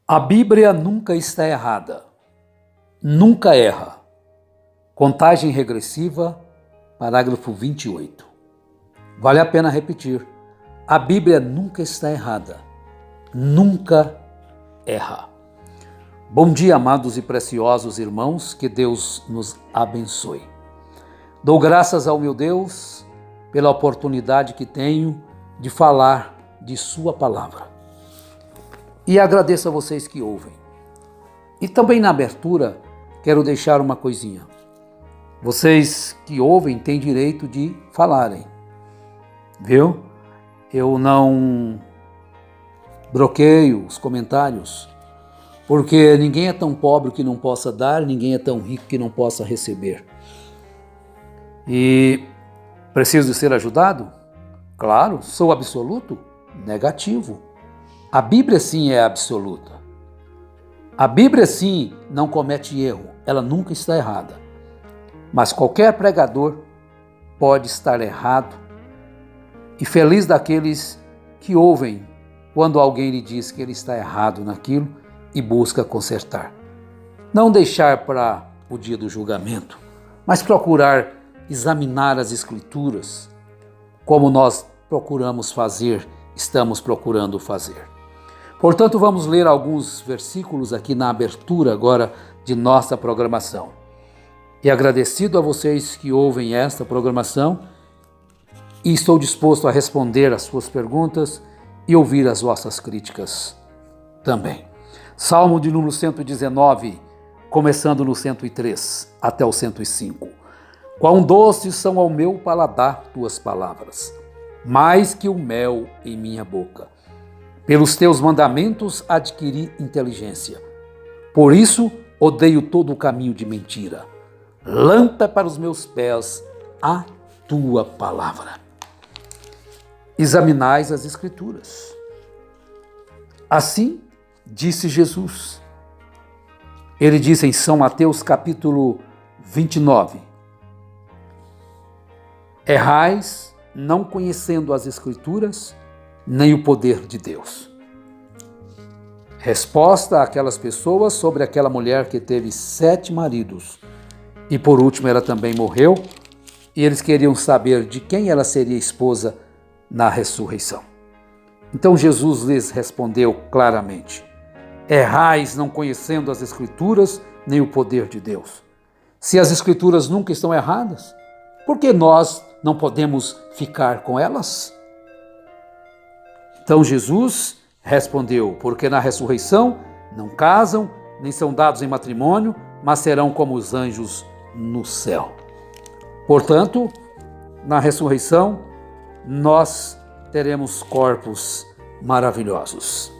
A Bíblia nunca está errada, nunca erra. Contagem regressiva, parágrafo 28. Vale a pena repetir. A Bíblia nunca está errada, nunca erra. Bom dia, amados e preciosos irmãos, que Deus nos abençoe. Dou graças ao meu Deus pela oportunidade que tenho de falar de sua palavra. E agradeço a vocês que ouvem. E também na abertura, quero deixar uma coisinha. Vocês que ouvem têm direito de falarem, viu? Eu não bloqueio os comentários, porque ninguém é tão pobre que não possa dar, ninguém é tão rico que não possa receber. E preciso de ser ajudado? Claro. Sou absoluto? Negativo. A Bíblia sim é absoluta. A Bíblia sim não comete erro, ela nunca está errada. Mas qualquer pregador pode estar errado, e feliz daqueles que ouvem quando alguém lhe diz que ele está errado naquilo e busca consertar. Não deixar para o dia do julgamento, mas procurar examinar as Escrituras, como nós estamos procurando fazer. Portanto, vamos ler alguns versículos aqui na abertura agora de nossa programação. E agradecido a vocês que ouvem esta programação, e estou disposto a responder às suas perguntas e ouvir as vossas críticas também. Salmo de número 119, começando no 103 até o 105. Quão doces são ao meu paladar tuas palavras, mais que o mel em minha boca. Pelos teus mandamentos adquiri inteligência. Por isso odeio todo o caminho de mentira. Lâmpada para os meus pés a tua palavra. Examinais as Escrituras. Assim disse Jesus. Ele disse em São Mateus capítulo 29. Errais, não conhecendo as Escrituras, nem o poder de Deus. Resposta àquelas pessoas sobre aquela mulher que teve 7 maridos e por último ela também morreu, e eles queriam saber de quem ela seria esposa na ressurreição. Então Jesus lhes respondeu claramente: errais não conhecendo as Escrituras nem o poder de Deus. Se as Escrituras nunca estão erradas, por que nós não podemos ficar com elas? Então Jesus respondeu: porque na ressurreição não casam, nem são dados em matrimônio, mas serão como os anjos no céu. Portanto, na ressurreição, nós teremos corpos maravilhosos.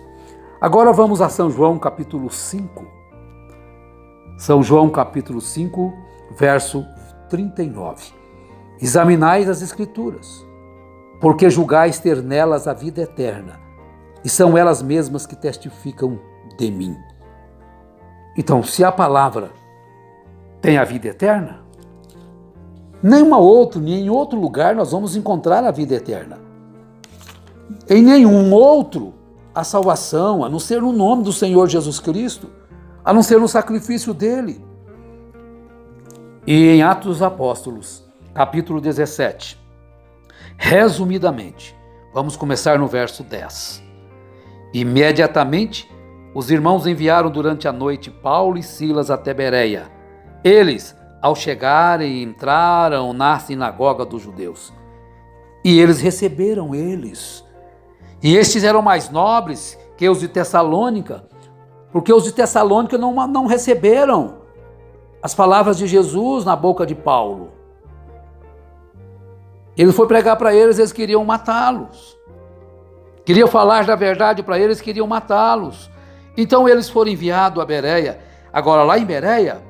Agora vamos a São João capítulo 5. São João capítulo 5, verso 39. Examinais as Escrituras, porque julgais ter nelas a vida eterna, e são elas mesmas que testificam de mim. Então, se a palavra tem a vida eterna, nem em outro lugar nós vamos encontrar a vida eterna. Em nenhum outro a salvação, a não ser no nome do Senhor Jesus Cristo, a não ser no sacrifício dele. E em Atos dos Apóstolos, capítulo 17, resumidamente, vamos começar no verso 10. Imediatamente, os irmãos enviaram durante a noite Paulo e Silas até Bereia. Eles, ao chegarem, entraram na sinagoga dos judeus. E eles receberam eles. E estes eram mais nobres que os de Tessalônica, porque os de Tessalônica não receberam as palavras de Jesus na boca de Paulo. Ele foi pregar para eles, eles queriam matá-los. Queriam falar da verdade para eles, queriam matá-los. Então eles foram enviados a Bereia. Agora lá em Bereia,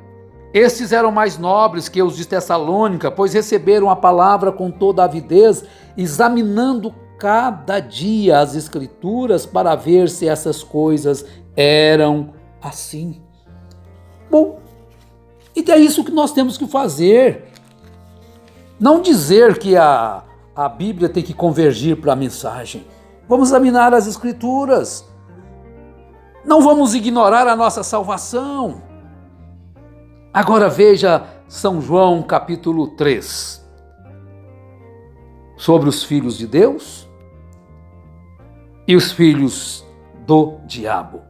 estes eram mais nobres que os de Tessalônica, pois receberam a palavra com toda avidez, examinando cada dia as Escrituras para ver se essas coisas eram assim. Bom, e é isso que nós temos que fazer. Não dizer que a Bíblia tem que convergir para a mensagem. Vamos examinar as Escrituras. Não vamos ignorar a nossa salvação. Agora veja São João capítulo 3. Sobre os filhos de Deus e os filhos do diabo.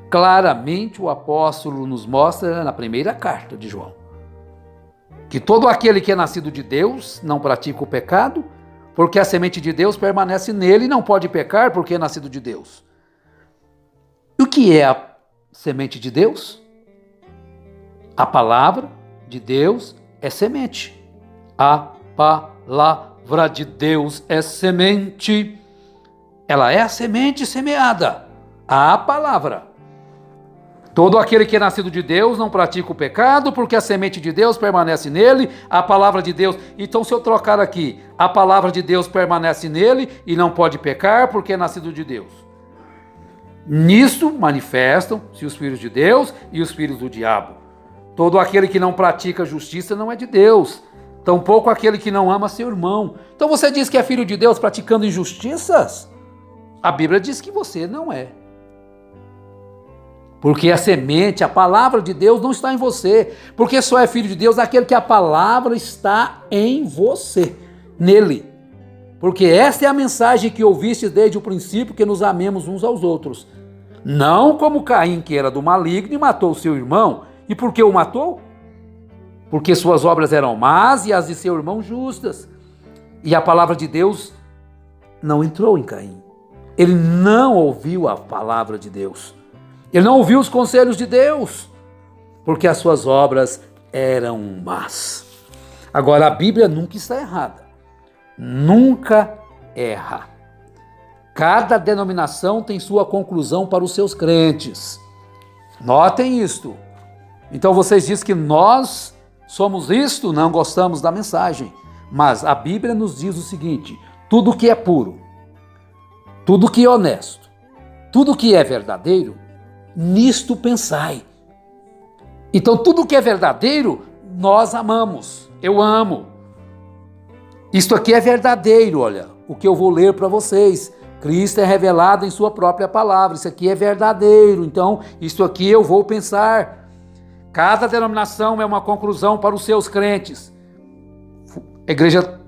Claramente o apóstolo nos mostra na primeira carta de João que todo aquele que é nascido de Deus não pratica o pecado, porque a semente de Deus permanece nele e não pode pecar porque é nascido de Deus. E o que é a semente de Deus? A palavra de Deus é semente. A palavra de Deus é semente. Ela é a semente semeada. A palavra. Todo aquele que é nascido de Deus não pratica o pecado, porque a semente de Deus permanece nele, a palavra de Deus. Então, se eu trocar aqui, a palavra de Deus permanece nele e não pode pecar, porque é nascido de Deus. Nisto manifestam-se os filhos de Deus e os filhos do diabo. Todo aquele que não pratica justiça não é de Deus, tampouco aquele que não ama seu irmão. Então você diz que é filho de Deus praticando injustiças? A Bíblia diz que você não é. Porque a semente, a palavra de Deus não está em você. Porque só é filho de Deus aquele que a palavra está em você, nele. Porque esta é a mensagem que ouviste desde o princípio, que nos amemos uns aos outros. Não como Caim, que era do maligno e matou seu irmão. E por que o matou? Porque suas obras eram más e as de seu irmão justas. E a palavra de Deus não entrou em Caim. Ele não ouviu a palavra de Deus. Ele não ouviu os conselhos de Deus, porque as suas obras eram más. Agora, a Bíblia nunca está errada. Nunca erra. Cada denominação tem sua conclusão para os seus crentes. Notem isto. Então, vocês dizem que nós somos isto, não gostamos da mensagem. Mas a Bíblia nos diz o seguinte: tudo que é puro, tudo que é honesto, tudo que é verdadeiro, nisto pensai. Então, tudo que é verdadeiro, nós amamos. Eu amo. Isto aqui é verdadeiro, olha, o que eu vou ler para vocês. Cristo é revelado em sua própria palavra. Isso aqui é verdadeiro. Então, isto aqui eu vou pensar. Cada denominação é uma conclusão para os seus crentes. A igreja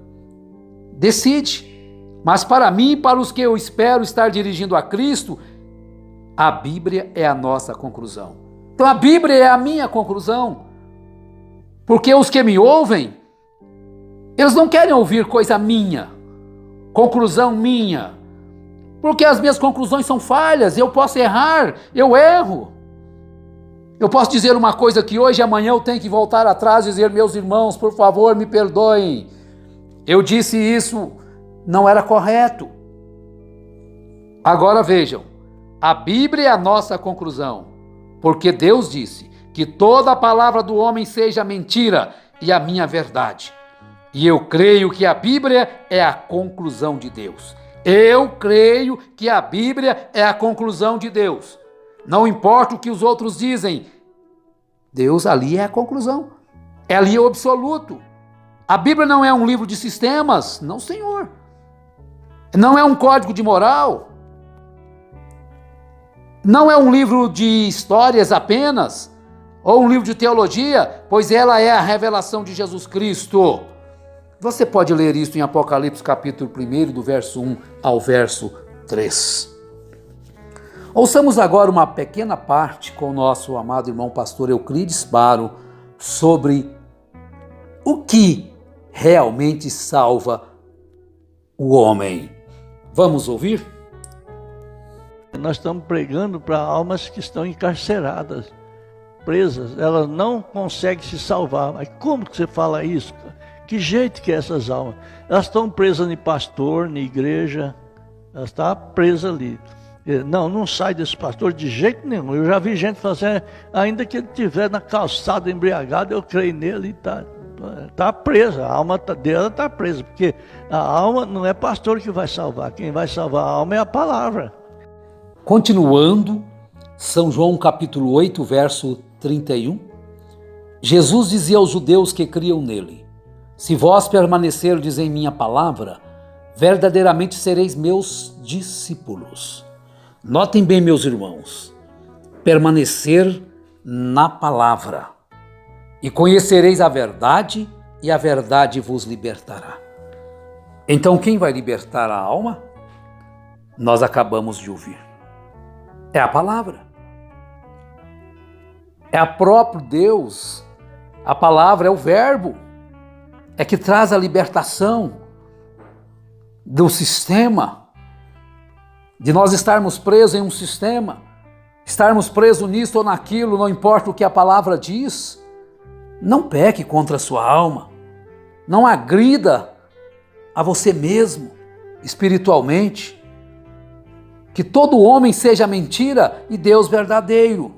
decide. Mas para mim e para os que eu espero estar dirigindo a Cristo, a Bíblia é a nossa conclusão. Então a Bíblia é a minha conclusão. Porque os que me ouvem, eles não querem ouvir coisa minha, conclusão minha. Porque as minhas conclusões são falhas, eu posso errar, eu erro. Eu posso dizer uma coisa que hoje e amanhã eu tenho que voltar atrás e dizer: meus irmãos, por favor, me perdoem. Eu disse isso, não era correto. Agora vejam. A Bíblia é a nossa conclusão, porque Deus disse que toda a palavra do homem seja mentira e a minha verdade. E eu creio que a Bíblia é a conclusão de Deus. Eu creio que a Bíblia é a conclusão de Deus. Não importa o que os outros dizem, Deus ali é a conclusão. Ali é o absoluto. A Bíblia não é um livro de sistemas, não, senhor. Não é um código de moral. Não é um livro de histórias apenas, ou um livro de teologia, pois ela é a revelação de Jesus Cristo. Você pode ler isso em Apocalipse capítulo 1, do verso 1 ao verso 3. Ouçamos agora uma pequena parte com o nosso amado irmão pastor Euclides Baro sobre o que realmente salva o homem. Vamos ouvir? Nós estamos pregando para almas que estão encarceradas, presas. Elas não conseguem se salvar. Mas como que você fala isso? Que jeito que é essas almas? Elas estão presas em pastor, na igreja. Elas estão presas ali. Não sai desse pastor de jeito nenhum. Eu já vi gente fazer, ainda que ele estiver na calçada embriagado, eu creio nele e está presa. A alma dela está presa. Porque a alma não é pastor que vai salvar. Quem vai salvar a alma é a palavra. Continuando, São João capítulo 8, verso 31, Jesus dizia aos judeus que criam nele: se vós permanecerdes em minha palavra, verdadeiramente sereis meus discípulos. Notem bem, meus irmãos, permanecer na palavra. E conhecereis a verdade, e a verdade vos libertará. Então, quem vai libertar a alma? Nós acabamos de ouvir. É a palavra. É o próprio Deus. A palavra é o verbo. É que traz a libertação do sistema, de nós estarmos presos em um sistema, estarmos presos nisso ou naquilo, não importa o que a palavra diz. Não peque contra a sua alma, não agrida a você mesmo espiritualmente. Que todo homem seja mentira e Deus verdadeiro.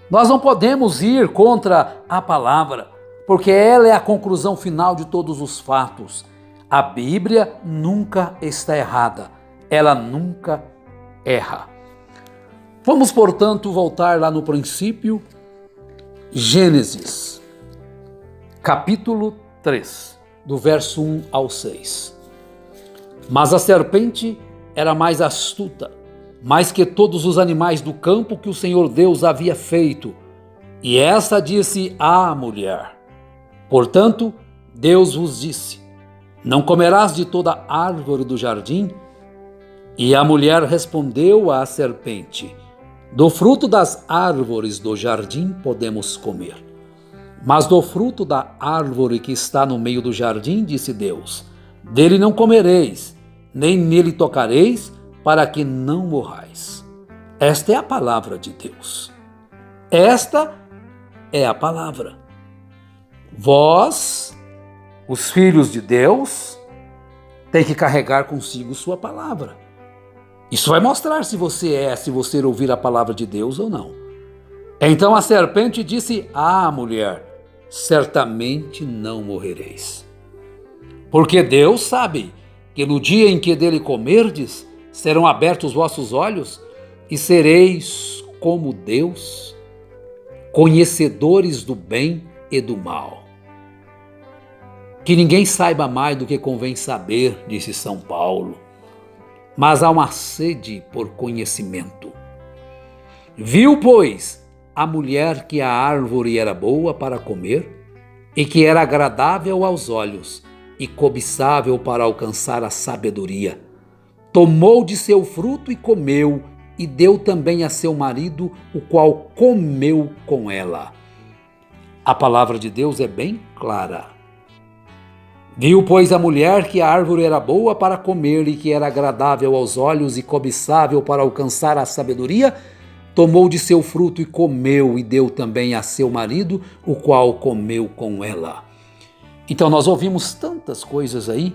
Nós não podemos ir contra a palavra, porque ela é a conclusão final de todos os fatos. A Bíblia nunca está errada, ela nunca erra. Vamos, portanto, voltar lá no princípio, Gênesis, capítulo 3, do verso 1 ao 6. Mas a serpente era mais astuta, mais que todos os animais do campo que o Senhor Deus havia feito. E esta disse à mulher: portanto, Deus vos disse: não comerás de toda árvore do jardim? E a mulher respondeu à serpente: do fruto das árvores do jardim podemos comer. Mas do fruto da árvore que está no meio do jardim, disse Deus: dele não comereis, nem nele tocareis, para que não morrais. Esta é a palavra de Deus. Esta é a palavra. Vós, os filhos de Deus, tem que carregar consigo sua palavra. Isso vai mostrar se você ouvir a palavra de Deus ou não. Então a serpente disse à mulher: certamente não morrereis. Porque Deus sabe que no dia em que dele comerdes, serão abertos os vossos olhos e sereis como Deus, conhecedores do bem e do mal. Que ninguém saiba mais do que convém saber, disse São Paulo, mas há uma sede por conhecimento. Viu, pois, a mulher que a árvore era boa para comer e que era agradável aos olhos e cobiçável para alcançar a sabedoria. Tomou de seu fruto e comeu, e deu também a seu marido, o qual comeu com ela. A palavra de Deus é bem clara. Viu, pois, a mulher que a árvore era boa para comer e que era agradável aos olhos e cobiçável para alcançar a sabedoria, tomou de seu fruto e comeu, e deu também a seu marido, o qual comeu com ela. Então nós ouvimos tantas coisas aí,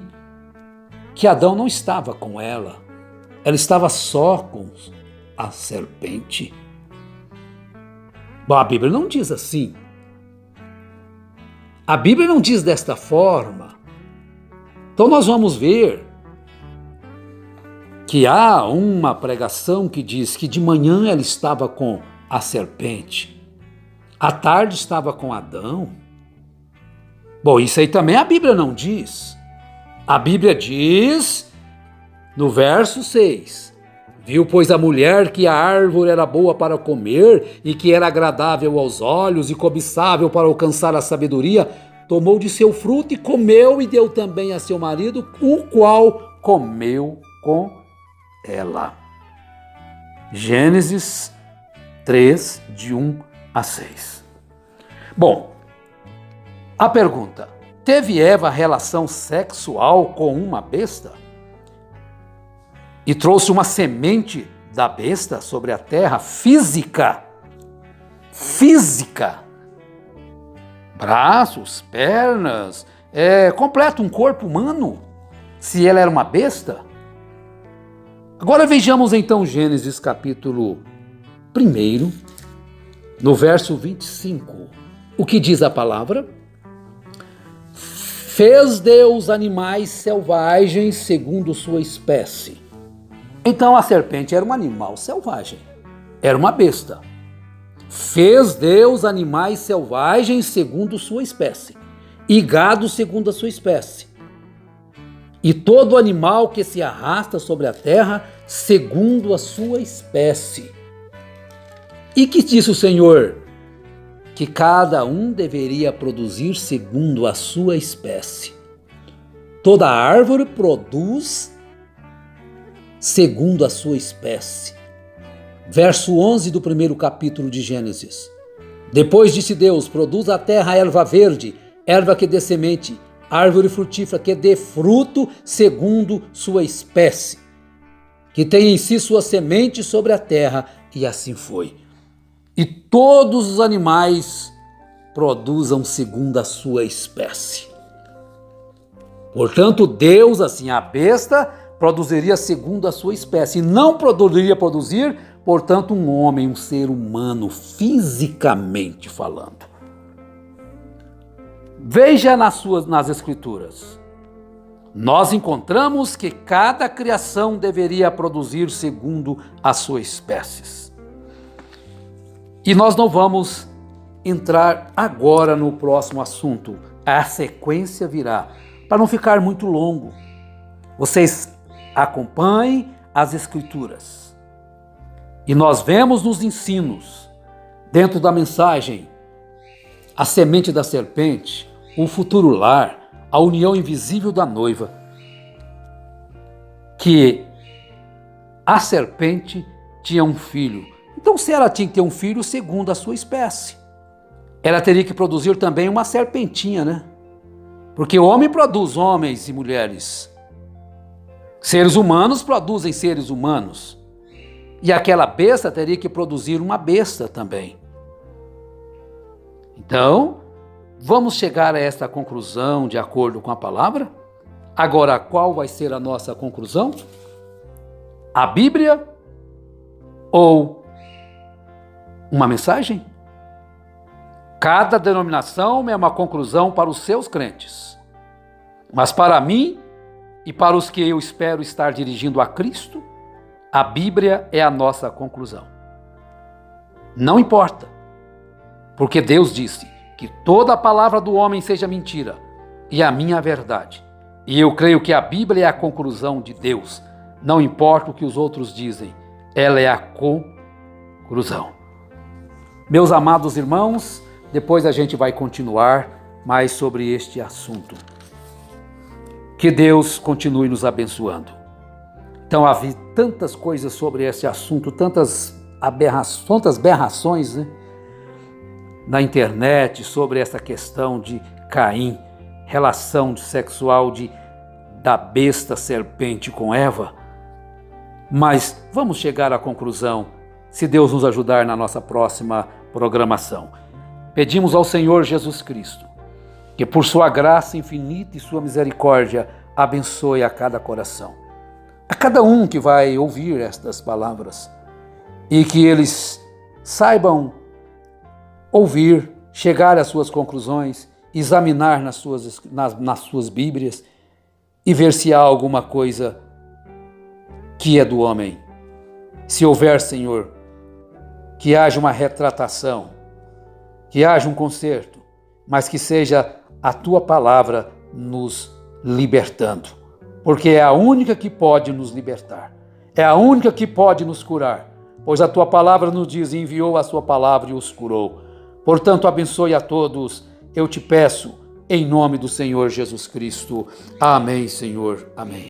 que Adão não estava com ela, ela estava só com a serpente. Bom, a Bíblia não diz assim. A Bíblia não diz desta forma. Então nós vamos ver que há uma pregação que diz que de manhã ela estava com a serpente, à tarde estava com Adão. Bom, isso aí também a Bíblia não diz. A Bíblia diz, no verso 6, viu, pois, a mulher que a árvore era boa para comer e que era agradável aos olhos e cobiçável para alcançar a sabedoria, tomou de seu fruto e comeu, e deu também a seu marido, o qual comeu com ela. Gênesis 3, de 1 a 6. Bom, a pergunta: teve Eva relação sexual com uma besta? E trouxe uma semente da besta sobre a terra física. Braços, pernas, completo um corpo humano, se ela era uma besta? Agora vejamos então Gênesis capítulo 1, no verso 25. O que diz a palavra? Fez Deus animais selvagens segundo sua espécie. Então a serpente era um animal selvagem, era uma besta. Fez Deus animais selvagens segundo sua espécie, e gado segundo a sua espécie, e todo animal que se arrasta sobre a terra segundo a sua espécie. E que disse o Senhor? Que cada um deveria produzir segundo a sua espécie. Toda árvore produz segundo a sua espécie. Verso 11 do primeiro capítulo de Gênesis. Depois disse Deus: produz a terra erva verde, erva que dê semente, árvore frutífera que dê fruto segundo sua espécie, que tenha em si sua semente sobre a terra. E assim foi. E todos os animais produzam segundo a sua espécie. Portanto, Deus, assim, a besta produziria segundo a sua espécie. E não poderia produzir, portanto, um homem, um ser humano, fisicamente falando. Veja nas Escrituras. Nós encontramos que cada criação deveria produzir segundo as suas espécies. E nós não vamos entrar agora no próximo assunto. A sequência virá, para não ficar muito longo. Vocês acompanhem as Escrituras. E nós vemos nos ensinos, dentro da mensagem, a semente da serpente, o futuro lar, a união invisível da noiva, que a serpente tinha um filho. Então, se ela tinha que ter um filho segundo a sua espécie, ela teria que produzir também uma serpentinha, né? Porque o homem produz homens e mulheres. Seres humanos produzem seres humanos. E aquela besta teria que produzir uma besta também. Então, vamos chegar a esta conclusão de acordo com a palavra? Agora, qual vai ser a nossa conclusão? A Bíblia ou uma mensagem? Cada denominação é uma conclusão para os seus crentes. Mas para mim e para os que eu espero estar dirigindo a Cristo, a Bíblia é a nossa conclusão. Não importa, porque Deus disse que toda a palavra do homem seja mentira e a minha verdade. E eu creio que a Bíblia é a conclusão de Deus. Não importa o que os outros dizem, ela é a conclusão. Meus amados irmãos, depois a gente vai continuar mais sobre este assunto. Que Deus continue nos abençoando. Então, havia tantas coisas sobre esse assunto, tantas aberrações, né, na internet sobre essa questão de Caim, relação sexual da besta serpente com Eva. Mas vamos chegar à conclusão, se Deus nos ajudar na nossa próxima programação. Pedimos ao Senhor Jesus Cristo que por sua graça infinita e sua misericórdia abençoe a cada coração, a cada um que vai ouvir estas palavras, e que eles saibam ouvir, chegar às suas conclusões, examinar nas suas Bíblias e ver se há alguma coisa que é do homem. Se houver, Senhor, que haja uma retratação, que haja um conserto, mas que seja a Tua palavra nos libertando, porque é a única que pode nos libertar, é a única que pode nos curar, pois a Tua palavra nos diz: enviou a Sua palavra e os curou. Portanto, abençoe a todos, eu te peço, em nome do Senhor Jesus Cristo. Amém, Senhor. Amém.